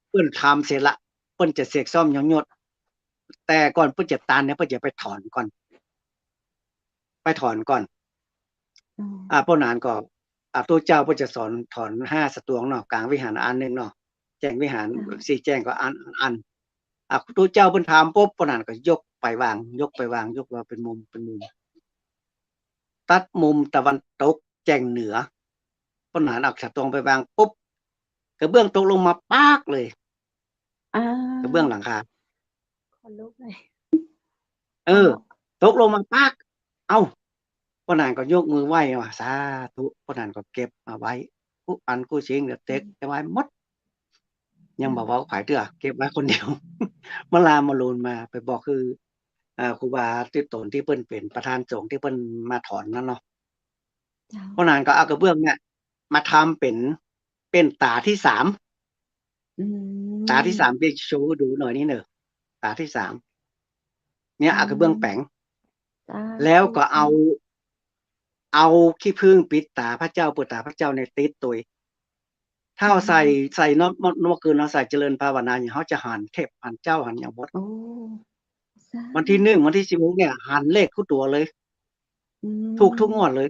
เปิ้นทำเสร็จละเปิ้นจะเสกซ่อมหยังยศแต่ก่อนเปิ้นจะตันเนี่ยเปิ้นจะไปถอนก่อน ไปถอนก่อน พ่อหนานก็ตัวเจ้าเพิ่นจะสอนถอน5สตวงเนาะกลางวิหารอันนึงเนาะแจ้งวิหาร4แจ้งก็อันตัวเจ้าเพิ่นถามปุ๊บพ่อหนานก็ยกไปวางยกว่าเป็นมุมตัดมุมตะวันตกแจ้งเหนือพ่อหนานเอาสตวงไปวางปุ๊บกระเบื้องตกลงมาปากเลยกระเบื้องหลังคา คนลุกเลย ตกลงมาปากเอ้าพ่อหนานก็ยกมือไหว้ว่าสาธุพ่อหนานก็เก็บมาไว้กูอันกูชิงเดี๋ยวเต็กจะไว้หมดยังบอกว่าขายเตื้อเก็บไว้คนเดียว มาลามาลูนมาไปบอกคือครูบาที่ตนที่เปิ้นเป็นประธานสงฆ์ที่เปิ้นมาถอนนั่นเนาะพ่อหนานก็เอากระเบื้องเนี่ยมาทำเป็นตาที่3ตาที่3ไปโชว์ดูหน่อยนี่เนอะตาที่3เนี่ยเอากระเบื้องแป้งแล้วก็เอาขี้ผึ้งปิดตาพระเจ้าเปิดตาพระเจ้าในติดตัวถ้าเอาใส่นอกคืนเราใส่เจริญภาวนาอย่างเขาจะหันเทพหันเจ้าหันอย่างบดวันที่1วันที่16เนี่ยหันเลขทุกตัวเลยถูกทุกงวดเลย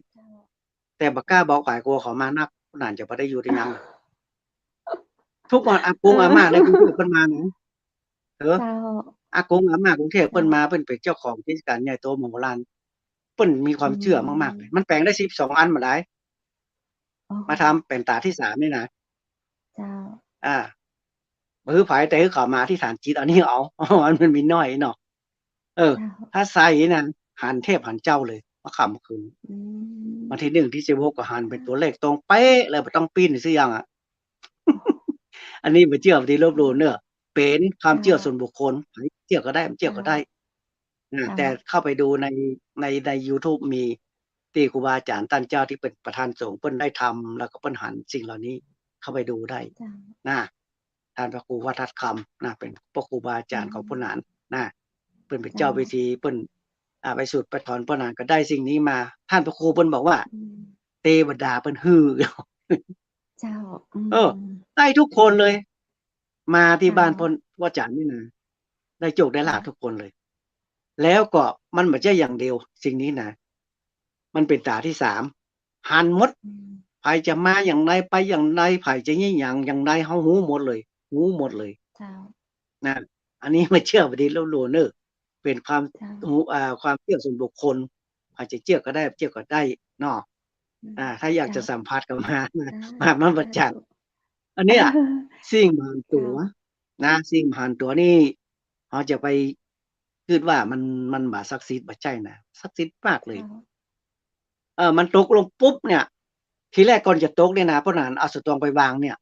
แต่บักกล้าบอกขายกลัวเขามานักนานจะบ่ได้อยู่ที่ยังทุกวันอากงอาม่าในกรุงเทพเพิ่นมานะอากงอาม่ากรุงเทพเพิ่นมาเพิ่นเป็นเจ้าของกิจการใหญ่โตโมโหลานเปิ้นมีความเชื่อมากๆเลยมันแปลงได้12อันมาได้มาทำเป็นตาที่3นี่นะมือไผแต่เขามาที่ฐานจิตอันนี้เอามันมีน้อยเนาะถ้าใส่นั่นหันเทพหันเจ้าเลยมาค่ำคืนวันที่1ที่16ก็หันเป็นตัวเลขตรงเป๊ะเลยบ่ต้องปิ้นซื่อยังอันนี้บ่เชื่อที่ลบหลู่เด้อเป็นความเชื่อส่วนบุคคลใครเชื่อก็ได้ไม่เชื่อก็ได้แต่เข้าไปดูใน YouTube มีที่ครูบาอาจารย์ท่านเจ้าที่เป็นประธานสงฆ์เพิ่นได้ทำแล้วก็เพิ่นหันสิ่งเหล่านี้เข้าไปดูได้นะท่านพระครูวัฒน์คำนะเป็นพระครูบาอาจารย์ของพ่อหนานนะเพิ่นเป็นเจ้าพิธีเพิ่นไปสุดไปถอนพ่อหนานก็ได้สิ่งนี้มาท่านพระครูเพิ่นบอกว่าเทวดาเพิ่นฮือเจ้าได้ทุกคนเลยมาที่บ้านพ่ออาจารย์นี่นะได้โชคได้ลาภทุกคนเลยแล้วก็มันไม่ใช่อย่างเดียวสิ่งนี้นะมันเป็นตาที่3หันหมดไผจะมาอย่างไรไปอย่างไรไผจะยิ่งอย่างไรเฮาหูหมดเลยนะอันนี้ไม่เชื่อบ่ดีแล้วโลเนอร์เป็นความความเชื่อส่วนบุคคลอาจจะเชื่อก็ได้เชื่อก็ได้เนาะถ้าอยากจะสัมภาษณ์ก็มามันประจักษ์อันนี้สิ่งผ่านตัวนะสิ่งผ่านตัวนี่เฮาจะไปคิดว่ามันบ่ศักดิ์สิทธิ์บ่ใช่นะศักดิ์สิทธิ์มากเลยมันตกลงปุ๊บเนี่ยทีแรกก่อนจะตกเนี่ยนะพ่อหนานเอาสตวงไปวางเนี่ย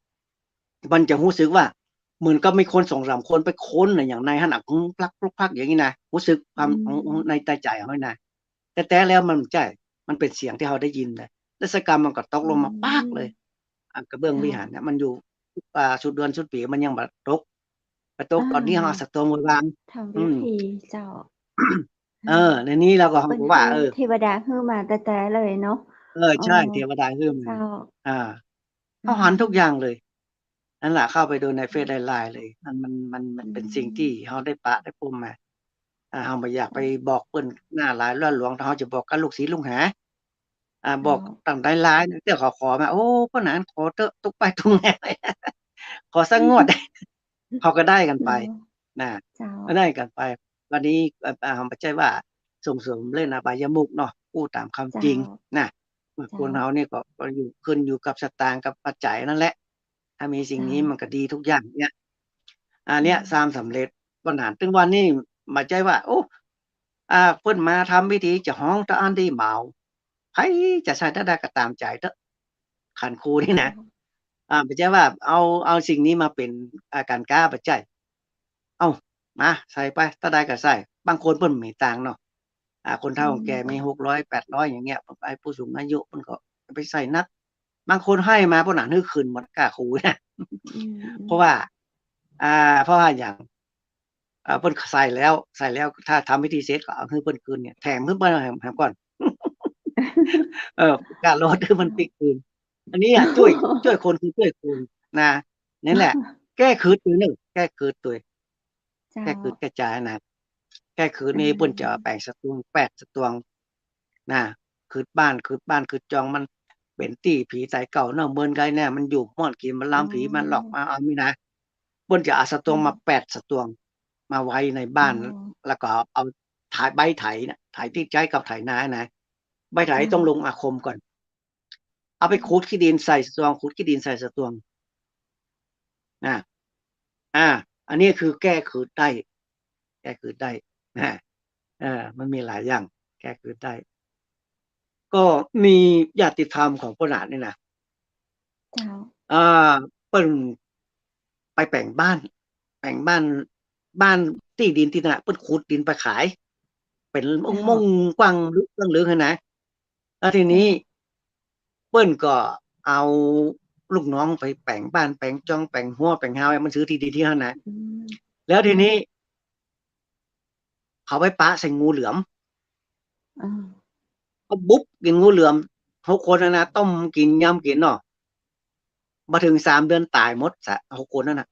มันจะรู้สึกว่าเหมือนก็มีคน 2-3 คนไปค้นอย่างในหั่นน่ะพลักอย่างนี้นะรู้สึกความในใจเฮานะแต่แล้วมันใช่มันเป็นเสียงที่เฮาได้ยินเลยแล้วสักกรรมมันก็ตกลงมาปากเลยกระเบื้องวิหารเนี่ยมันอยู่สุดเดือนสุดปีมันยังบ่ตกไปตกตอนนี้เฮาสตวงไว้วางทำพิธีเจ้าในนี้เราก็ว่าเทวดาฮื้อมาแต่เลยเนาะใช่เทวดาฮื้อมาเขาหันทุกอย่างเลยนั่นล่ะเข้าไปดูในเฟซไลน์เลยมันเป็นสิ่งที่เฮาได้ปะได้พบมาเฮาบ่อยากไปบอกเพิ่นหน้าหลายล้อหลวงเฮาจะบอกกับลูกศิษย์ลูกหาบอกตั้งหลายๆเดี๋ยวขอมาโอ้พ่อหนานขอเถอะทุกไปทุกแม่ขอสักงวดเขาก็ได้กันไปนะก็ได้กันไปวันนี้ไม่ใช่ว่าส่งเสริมเล่นอบายมุขเนาะพูดตามความจริงนะคนเฮานี่ก็อยู่ขึ้นอยู่กับสตางค์กับปัจจัยนั่นแหละถ้ามีสิ่งนี้มันก็ดีทุกอย่างเนี่ยเนี้ยสำเร็จปัญหาถึงวันนี้ไม่ใช่ว่าโอ้เพิ่นมาทำพิธีจะฮ้องตะอันดีเมาไผจะใส่ได้ก็ตามใจเถอะขันครูนี่นะไม่ใช่ว่าเอาสิ่งนี้มาเป็นการค้าปัจจัยเอามาใส่ไปถ้าได้ก็ใส่บางคนเพิ่นมีตังค์เนาะคนเฒ่าแก่มี600 800อย่างเงี้ยไอ้ผู้สูงอายุเพิ่นก็ไปใส่นักบางคนให้มาบ่หนานึกคืนหมดกล้าคูนะเพราะว่า เพราะว่าอย่างเพิ่นใส่แล้วถ้าทำพิธีเสร็จก็เอาให้เพิ่นคืนเนี่ยแถมเพิ่นบ่ให้ก่อน การรอคือมันพลิกคืนอันนี้ช่วยคนคือช่วยคุณนะนั่นแหละ แก้คืนตัวหนึ่งแก้คืนตัว เจ้า แก้คืนกระจายนะแก้คืนอืนี้เพิ่นจะ ม แปลงสตวง8สตวงนะคืนบ้านคืนจองมันเป็นตี้ผีสายเก่าเนาะเมินไกแน่มันอยู่ม่อนกินมัน อ๋อ ล้ำผีมันหลอกมาเอามีนะเพิ่นจะเอาสตวงมา8สตวงมาไว้ใน อ๋ บ้า อน แล้วก็เอาถ่ายใบไถนะไถที่ใช้กับไถนานะใบไถ เจ้า ต้องลงอาคมก่อน เอาไปขูดขี้ดินใส่สตวงขูดขี้ดินใส่สตวงนะอันนี้คือแก้คืนได้ แก้คืนได้นะมันมีหลายอย่าง แก้คืนได้ ก็มีญาติธรรมของพระหลานนี่นะ เจ้า เปิ้นไปแปลงบ้านบ้านที่ดินที่นั่นน่ะเปิ้นขุดดินไปขาย เป็น เจ้า ม่งกว้างลึกเหลืองๆหั่นนะแล้วที เจ้า นี้ เปิ้นก็เอาลูกน้องไปแปลงบ้านแปลงจ้องแปลงหัวแปลงหาไว้มันซื้อที่ดินที่นั่นนะ อืม แล้วทีนี้ เขาไปปะใส่งูเหลือม อ้อ ก็บุบกินงูเหลือม6คนนั่นน่ะต้มกินยำกินเนาะบ่ถึง3เดือนตายหมด6คนนั่นน่ะ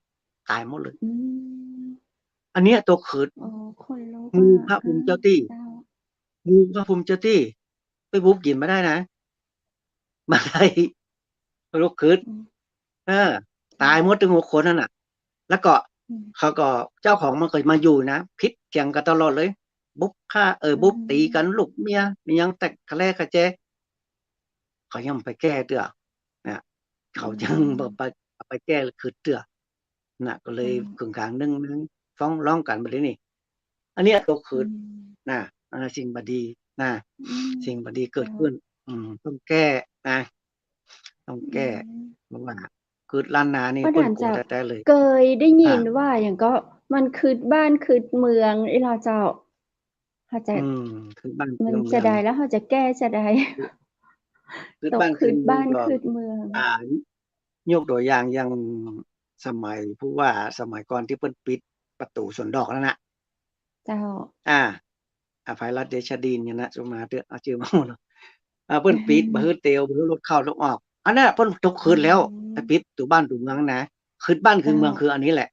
ตายหมดเลย อืม อันเนี้ยตัวขืน อ๋อคนลุก งู อะ พระภูมิเจ้าที่ เจ้า งูพระภูมิเจ้าที่ ไปบุบกินบ่ได้นะ บ่ได้ลูกขืน อืม ตายหมดถึง6คนนั่นน่ะ แล้วก็ อืม เขาก็เจ้าของมันก็มาอยู่นะพิษเถียงกันตลอดเลย บุบฆ่าบุบตีกันลูกเมียมีหยังแตกคะแลกะแจ เขายังไปแก้เตื้อนะเขายังบ่ไปแก้คือเตื้อน่ะก็เลยกึ่งกลางนึงฟ้องร้องกันบัดนี้นี่ อันเนี้ยก็คื อื อ ม สิ่งบ่ดีนะ อืม สิ่งบ่ดีเกิด เจ้า ขึ้น ต้องแก้นะ ต้อง อื แก้ ม เพราะว่าคือล้านนานี่ พระ เปิ้ ฐาน น กลัว เจ้า แท้ๆเลย เคยได้ยิน อา ว่าหยังก็มันคืดบ้านคืดเมืองอีหลอเจ้า เขาจะ คือบ้าน มั คื น อเมื จะ อง ได้แล้วเขาจะแก้จะได้ คือ ตก บ้าน คื คือ ด เมือ บ้าง น ก็ คืดเมือง ยกตัวอย่างอย่างสมัยผู้ว่าสมัยก่อนที่เพิ่นปิดประตูสวนดอกนั่นน่ะ เจ้า อภัยรัตน์เดชดินเนี่ยนะสุมาเด้อเอาชื่อมาเนาะเพิ่นปิดบ่ให้เตียวบ่ให้รถเข้ารถออก อันนั้นเพิ่นทุกคืนแล้วไปปิดตูบ้านตูเมืองนะคืนบ้านคืนเมืองคืออันนี้แหละ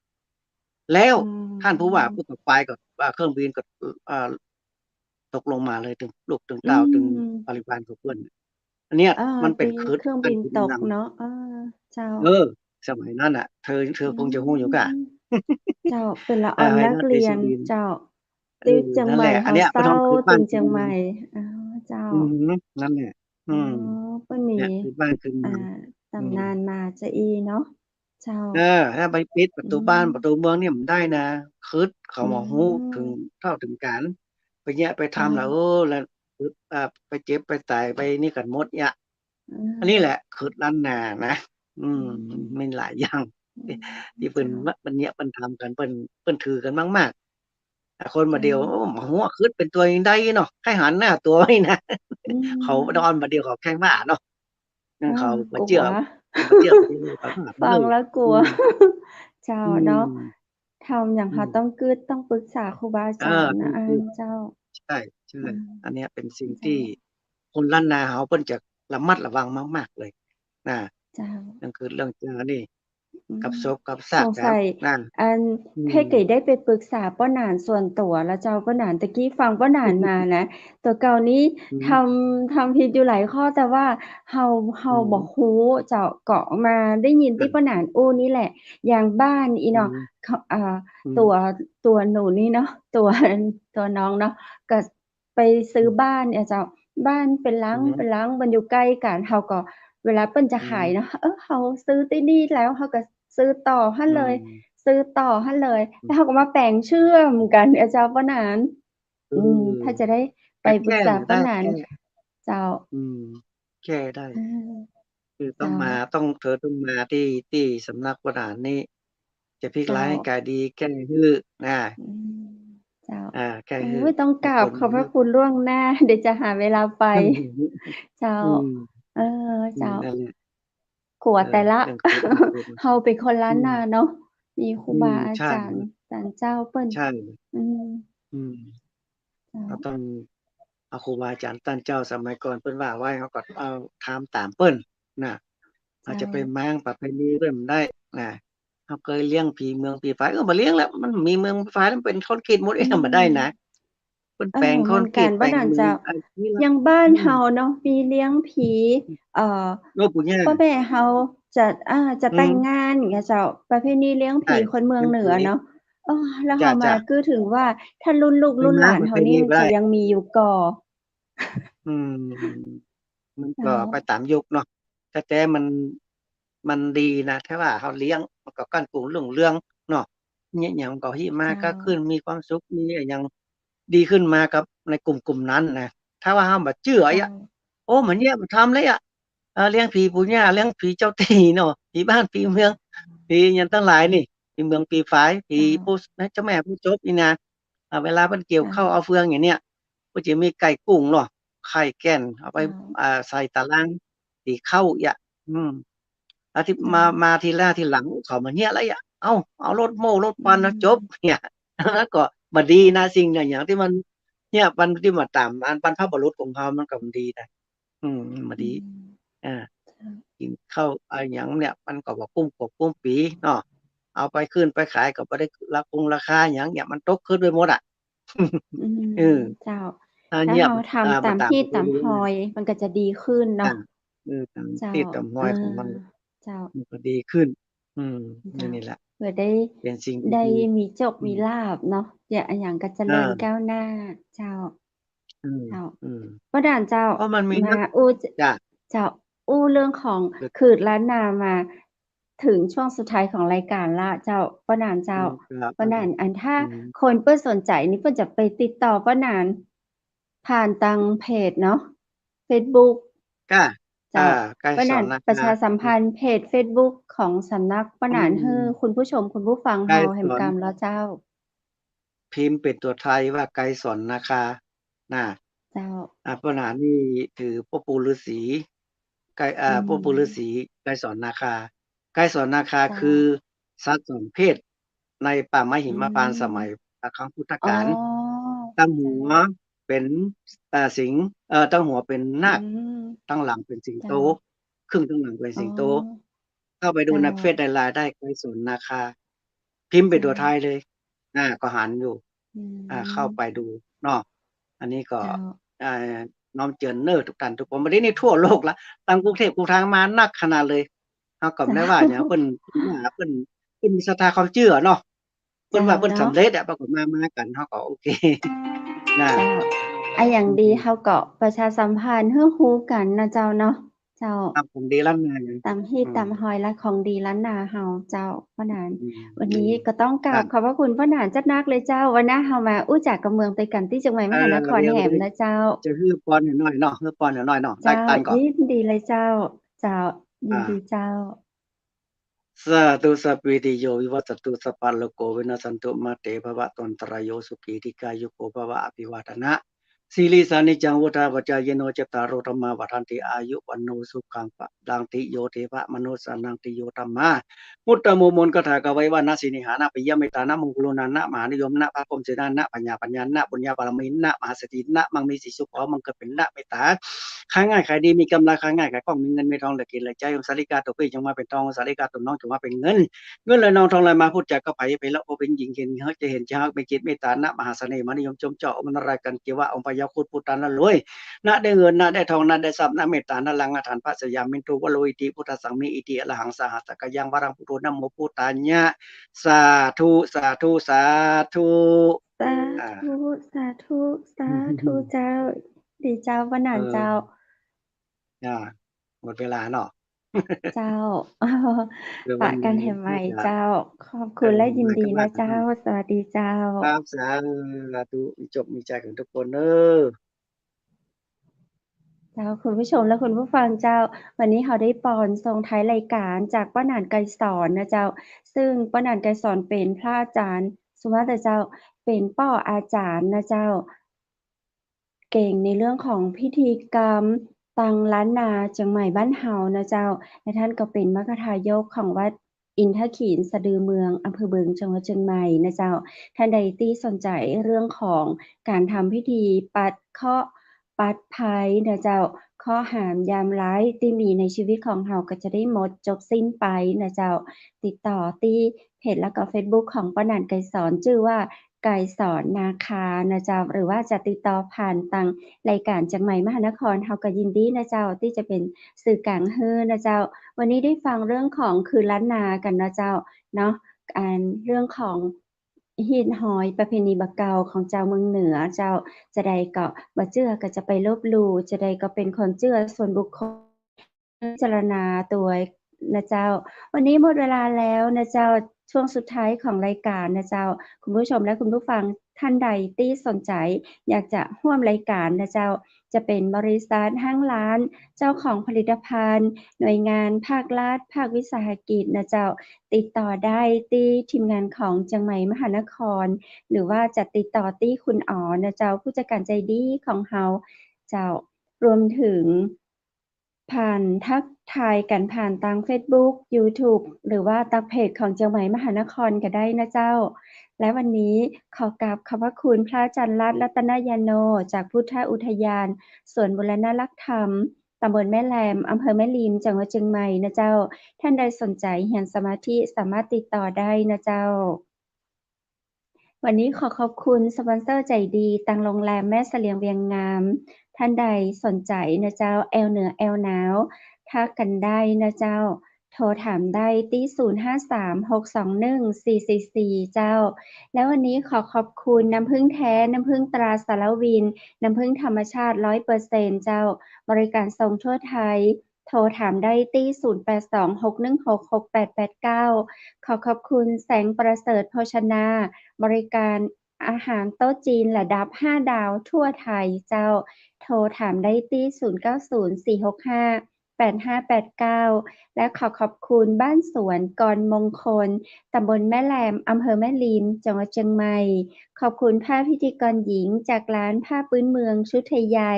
แล้วท่านผู้ว่าผู้ต่อไปก็เครื่องบินก็ตกลงมาเลยถึงลูกถึงเต้าถึงปริวารของเพิ่นอันเนี้ยมันเป็นคืน เครื่อง บ้า บิ น น คืน ต เมื ก อง เนาะ เจ้า สมัยนั้นน่ะ เธอคงจะฮู้อยู่กะ เจ้า เป็นละออนนักเรียน เจ้า ที่เชียง นั่น ให แห ม่ ละ อั เฮาน เนี้ย เซา คืน ถึ บ้าน ง คื เชีย น ง เม ใหื ม่ อง เจ้า นั่นแหละ เพิ่นมี เนี่ยคืนบ้านคืนเมือง ตำนานมาจะอีเนาะ เจ้า ถ้าไปปิดประตูบ้านประตูเมืองเนี่ยมันได้นะคืดเขาบ่ฮู้ถึง อืม เท่าถึงการ ไปแยะไปทำ เจ้า แล้วแล้วไปเจ็บไปตายไปนี่กันหมดเนี่ย อื อันนี้ ม แหละคืดล้านนานะ อืม มีหลายอย่าง ที่เพิ่น เจ้า วันเนี้ยเพิ่นทำกันเพิ่นถือกันมากๆ แต่คนมาเดียว เจ้า บ่ฮู้ว่าคืดเป็นตัวจั่งใดเนาะใครหันหน้าตัวไว้นะ อื เขาดอ ม นบัดเดียวเขาแข้งมาเนาะ เขาบ่ ก เชื่ ลั อ ว บ่เชื่อไปเลยเขาหา ฟั เล ง ย แล้วกลัว เจ้า อื เนาะ ม ทำหยังเขาต้องกึดต้องปรึกษาครูบาอาจารย์ ต้ นะ องคือ เจ้า ใช่ อันเนี้ยเป็นสิ่ง เจ้า ที่คนล้านนาเขาเพิ่นจะระมัดระวังมากๆเลยนะ เจ้า นั่นคือเรื่องจริงอันนี้ อื กับ ม ศพกับ ส ซาก ง นะ สัย นะ อัน อื เฮ็ด ม ก็ได้ไปปรึกษาป้าหนานส่วนตัวแล้วเจ้า ป้าหนานตะกี้ฟังป้าหนานมานะ แต่เก่านี้ อื ทำผิดอยู่หลายข้อ แต่ว่าเฮาบ่ฮู้เจ้า ก็มาได้ยินที่ป้าหนานอู้นี่แหละ อย่างบ้านอีเนาะ เขา ตัวหนูนี่เนาะ ตัวน้องเนาะ ก็ไปซื้อบ้านอะเจ้า บ้านเป็นหลัง มันอยู่ใกล้กัน เฮาก็เวลาเปิ้นจะขายเนาะ เฮาซื้อที่นี่แล้วเฮาก็ซื้อต่อหั้นเลย ซื้อต่อหั้นเลย แล้วเฮาก็มาแปลงเชื่อมกันอะเจ้าป้าหนาน ถ้าจะได้ไปปรึกษาป้าหนาน เจ้า แก้ได้ คือต้ เจ้า เธอต้องมาที่สำนักป้าหนานนี่ จะพลิก เจ้า ร้ายให้กลายดี แก้ฮื้อ เจ้า แก้ฮื้อ ต้องกราบขอบพระคุณล่วงหน้า เดี๋ยวจะหาเวลาไป เจ้า เจ้า นั่นแหละ กลัวแต่ละ เรื่องคืน เฮาเป็นคนล้านนาเนาะ มีครูบาอาใช่จารย์ศาลเจ้าเปิ้นใช่ อืมอืม เจ้าเราต้องเอาครูบาอาจารย์ท่านเจ้าสมัยก่อนเปิ้นว่าไว้เขาก็เอาทำตามเปิ้นน่ะอาจเจ้าจะไปม้างประเพณีเปิ้นได้น่ะเขาเคยเลี้ยงผีเมืองผีฟ้าบ่เลี้ยงแล้วมันมีเมืองผีฟ้ามันเป็นคอนกรีตหมดอืบ่ได้นะมเพิ่นแปลงคอนเหมือนกันกรีตแปลงบ้านนั้นเจ้าเมืองนี่ละอย่างบ้านอืมเฮาเนาะมีเลี้ยงผีเอ่อโลกปู่ย่าพ่อแม่เฮาจะจะอืมแต่งงานอย่างเงี้ยเจ้าประเพณีเลี้ยงใช่ผีคนเมืองเลี้ยงผีเหนือเนาะแล้วเฮามาจ้ะคือถึงว่าถ้ารุ่นลูกๆไปรุ่นหลานม้างประเพเฮานี่ณีบ่ได้จะยังมีอยู่ก่ออืม มันเจ้าก็ไปตามยุคเนาะแต่มันดีนะถ้าว่าเขาเลี้ยงมันก็กั้นกรุงรุ่งเรืองเนาะเนี่ยอย่างก็ฮิมาเจ้าก็ขึ้นมีความสุขมีอย่างดีขึ้นมากับในกลุ่มนั้นนะถ้าว่าเขาแบบเชื่อเจ้าอ่ะโอ้เหมือนเนี่ยมันทำเลยอ่ะเลี้ยงผีปู่ย่าเลี้ยงผีเจ้าที่เนาะผีบ้านผีเมืองผีอย่างตั้งหลายนี่ผีเมืองผีฝายผีเจ้าผู้เจ้าแม่ผู้จบนี่นะเวลามันเกี่ยวเจ้าเข้าวเอาเฟืองอย่างเนี้ยก็จะมีไก่กุ้งเนาะไข่แก่นเอาไปเจ้าใส่ตารางตีเข้าอ่ะอืมแล้วที่เจ้ามาทีแรกทีหลังเขามาเนี่ยอะไรอ่ะเอารถโม่รถอืปันนะจบมเนี่ยแล้วก็มาดีนะสิ่งเนี่ยอย่างที่มันเนี่ยมันที่มาตามอันบรรพบุรุษของเขามันก็มันดีนะมาอืดีมอ่าเจ้ากินข้าวอะไรอย่างเนี่ยมันก็บอกกุ้มกบกุ้มปีเนาะเอาไปขึ้นไปขายก็บ่ได้ราคาอย่างเนี่ยมันตกขึ้นด้วยหมดอ่ะ อืม เออเจ้าถ้าเงียบถ้าเราทำตามาตามมฮีตประเพณีตามฮอยมันก็จะดีขึ้นอ่าเนาะตามเจ้าที่ตามห้อยของมันเจ้ามันก็ดีขึ้น อืมเจ้านี่แหละเพื่อได้เป็นสิ่งได้ดีมีโชคๆมีลาภเนาะอย่างก็เจเออริญก้าวหน้าเจ้าอืมเจ้าอืมป้าด่านเจ้าเพราะมันมีมานักจ้ะเจ้าเรื่องของคือขืดล้านนามาถึงช่วงสุดท้ายของรายการละเจ้าป้าด่านเจ้าครับป้าด่านอันถ้าอืมคนเปิ้นสนใจนี่เปิ้นจะไปติดต่อป้าด่านผ่านทางเพจเนาะเฟซบุ๊ก ก็อ่าเจ้าใกล้ป้าหนานสอนนะคะประชาสัมพันธ์เพจเฟซบุ๊กของสำนักป้าอืหนานให้มคุณผู้ชมคุณผู้ฟังใกล้เฮาแห่สอนงกรรมแล้วเจ้าพิมพ์เป็นตัวไทยว่าไกลสอนนะคะน่ะเจ้าปัญหานี่ถือพ่อปู่ฤาษีไกลอืพ่อปู่ฤาษีมไกลสอนนาคาไกลสอนนาคาเจ้าคือสัตว์สองเพศในป่าไม้หิอืมพานต์สมัยมครั้งพุทธอ๋อกาลตั้งเจ้าหัวเป็นสิงห์ตั้งหัวเป็นอืนาคมตั้งหลังเป็นสิงโตเจ้าครึ่งตั้งหลังเป็นอ๋อสิงโตเข้าไปดูเจ้าในเฟซไดไลน์ได้ไกลสอนนาคาพิมพ์เป็นเจ้าตัวไทยเลยก็หันอยู่อืเข้ามไปดูเนาะอันนี้ก็ เจ้าอ่าน้อมเจริญเน้อทุกท่านทุกคนบ่ได้ในทั่วโลกละตั้งกรุงเทพกรุงทางมานักขนาดเลยเฮาก็บ่เจ้า ได้ว่าหยังเพิ่นว่าเพิ่นมีศรัทธาความเชื่อเนาะเพิ่นเจ้าว่าเพิ่นเนาะสำเร็จอะปรากฏมากันเฮาก็โอเคนะเจ้าอย่างอืดีมเฮาก็ประชาสัมพันธ์ให้รู้กันนะเจ้าเนาะเจ้า ครับผมดีล้ำนาตามฮีตอืมตามฮอยและของดีล้านนาเฮาเจ้าพ่อหนานอืมวันดีนี้ก็ต้องกครับราบขอบพระคุณพ่อหนานจัดนักเลยเจ้าวันหน้าเฮามาอู้จักกับเมืองไปกันที่จังหวัดมหานครเดี๋ยวแหมนะเจ้าจะฮื้อปอนให้น้อยเนาะฮื้อปอนให้น้อยเนาะได้เจ้าตันก่อนยินดีเลยเจ้าเจ้ายินอ่า ดีเจ้าสาธุสัพพิติโยวิวัตตุสัพพะโลกโกวินาศสันตุมาเตภวะตนตรายโยสุขีติกายุโกภวะอภิวาทนะสีลิสานิจังวุฒาปัจจายโนจตตารโอธรรมาวัฏันติอายุวันโนสุขังปะดังติโยเทภะมโนสานังติโยธัมมามุตตะโมมนกถากะไว้ว่านาสินิหานะปิยเมตตานะมงคลนานะมหานิยมนะพระพรหมเสนานะปัญญานะปุญญาบารมีนะมหาสตินะมังมีสีสุขขอมังเกิดเป็นนะเมตตา ค้าง่ายขายดีมีกำไรค้าง่ายขายคล่องมีเงินมีทองเหลือกินเหลือใช้สาริกาตัวพี่จงมาเป็นทองสาริกาตัวน้องจงมาเป็นเงินเลยน้องทองเลยมาพูดจากก็ไปแล้วพอเป็นหญิงเห็นเฮาจะเห็นจะฮักเป็นจิตเมตตานะมหาเสน่ห์มนิยมชมเจาะมันอะไรกันเกี่ยวว่าองค์พญาคุดพุทธานะรวยนะได้เงินนะได้ทองนะได้ทรัพย์นะเมตตานะลังอาถรรพ์พระสยามมินทุวโลอิติพุทธสังมีอิติอรหังสหัสสกยังวรังพุทโธนะโมพุทธาญะสาธุสาธุสาธุสาอ่าธุสาธุสาธุเจ้าดีเจ้าพ่อหเอนานเจ้าออ่าหมดเวลาเนาะ เจ้า เดี๋ยว ปะวันนี้กันแห่งใหม่น่าจะเจ้าขอบคุณและยินมากันมาดีนะเจ้ากนะสวัสดีเจ้าครับสาธุมีจบมีใจกันทุกคนเนอะ เจ้าคุณผู้ชมและคุณผู้ฟังเจ้าวันนี้เราได้ปอนส่งท้ายรายการจากป้าหนานไกรสอนนะเจ้าซึ่งป้าหนานไกรสอนเป็นพระอาจารย์สุภาพแต่เจ้าเป็นป้ออาจารย์นะเจ้าเก่งในเรื่องของพิธีกรรมตังล้านนาเจียงใหม่บ้านเฮานะเจ้าและท่านก็เป็นมรรคทายกของวัด อินทขีฬสะดือเมืองอำเภอเบิงจังหวัดเชียงใหม่นะเจ้าท่านใดที่สนใจเรื่องของการทำพิธีปัดเคราะห์ปัดภัยนะเจ้าข้อหามยามร้ายที่มีในชีวิตของเฮาก็จะได้หมดจบสิ้นไปนะเจ้าติดต่อที่เพจและก็ Facebook ของป้านันไกรสอนชื่อว่าไกรสอนนาคานะเจ้าหรือว่าจะติดต่อผ่านทางรายการจังไหมมหานครเฮาก็ยินดีนะเจ้าที่จะเป็นสื่อกลางให้นะเจ้าวันนี้ได้ฟังเรื่องของคืนล้านนากันนะเจ้าเนาะเรื่องของฮีดฮอยประเพณีบักเกาของเจ้าเมืองเหนือเจ้าจะใดก็บ่เชื่อก็จะไปลบหลู่จะใดก็เป็นคนเชื่อส่วนบุคคลพิจารณาตัวนะเจ้าวันนี้หมดเวลาแล้วนะเจ้าช่วงสุดท้ายของรายการนะเจ้าคุณผู้ชมและคุณผู้ฟังท่านใดที่สนใจอยากจะร่วมรายการนะเจ้าจะเป็นบริษัทห้างร้านเจ้าของผลิตภัณฑ์หน่วยงานภาครัฐภาควิสาหกิจนะเจ้าติดต่อได้ที่ทีมงานของจังไหมมหานครหรือว่าจะติดต่อที่คุณอ๋อนะเจ้าผู้จัดการใจดีของเฮาเจ้ารวมถึงผ่านทักทายกันผ่านทาง Facebook YouTube หรือว่าทางเพจของจังไหมมหานครก็ได้นะเจ้าและวันนี้ขอกราบขอบพระคุณพระอาจารย์รัตนยาโนจากพุทธอุทยานสวนบูรณรักธรรมตำบลแม่แลมอำเภอแม่ริมจังหวัดเชียงใหม่นะเจ้าท่านใดสนใจเรียนสมาธิสามารถติดต่อได้นะเจ้าวันนี้ขอขอบคุณสปอนเซอร์ใจดีตังโรงแรมแม่เสลียงเวียงงามท่านใดสนใจนะเจ้าแอลเหนือแอลหนาวทักกันได้นะเจ้าโทรถามได้ที่053-621-444เจ้าแล้ววันนี้ขอขอบคุณน้ำผึ้งแท้น้ำผึ้งตราสารวินน้ำผึ้งธรรมชาติ 100% เจ้าบริการส่งทั่วไทยโทรถามได้ที่082-616-6889ขอขอบคุณแสงประเสริฐโภชนาบริการอาหารโต๊ะจีนระดับ5ดาวทั่วไทยเจ้าโทรถามได้ที่0904658589และขอขอบคุณบ้านสวนกรมงคลตำบลแม่แลมอำเภอแม่ริมจังหวัดเชียงใหม่ขอบคุณผ้าพิธีกรหญิงจากร้านผ้าพื้นเมืองชุดไทยใหญ่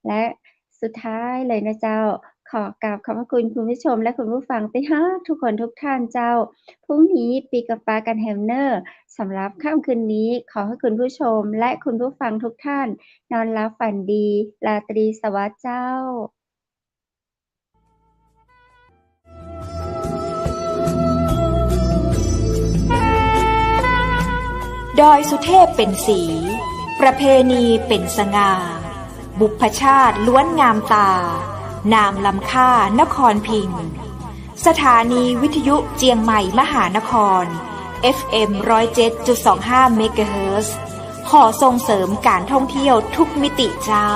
และสุดท้ายเลยนะเจ้าขอกราบขอบพระคุณคุณผู้ชมและคุณผู้ฟังที่รักทุกคนทุกท่านเจ้าพรุ่งนี้ปีกับปากันแฮมเนอร์สำหรับค่ำคืนนี้ขอให้คุณผู้ชมและคุณผู้ฟังทุกท่านนอนหลับฝันดีราตรีสวัสดิ์เจ้าดอยสุเทพเป็นสีประเพณีเป็นสง่าบุพชาติล้วนงามตานามลำค่านครพิงค์สถานีวิทยุเจียงใหม่มหานคร FM 107.25 เมกะเฮิรตซ์ขอส่งเสริมการท่องเที่ยวทุกมิติเจ้า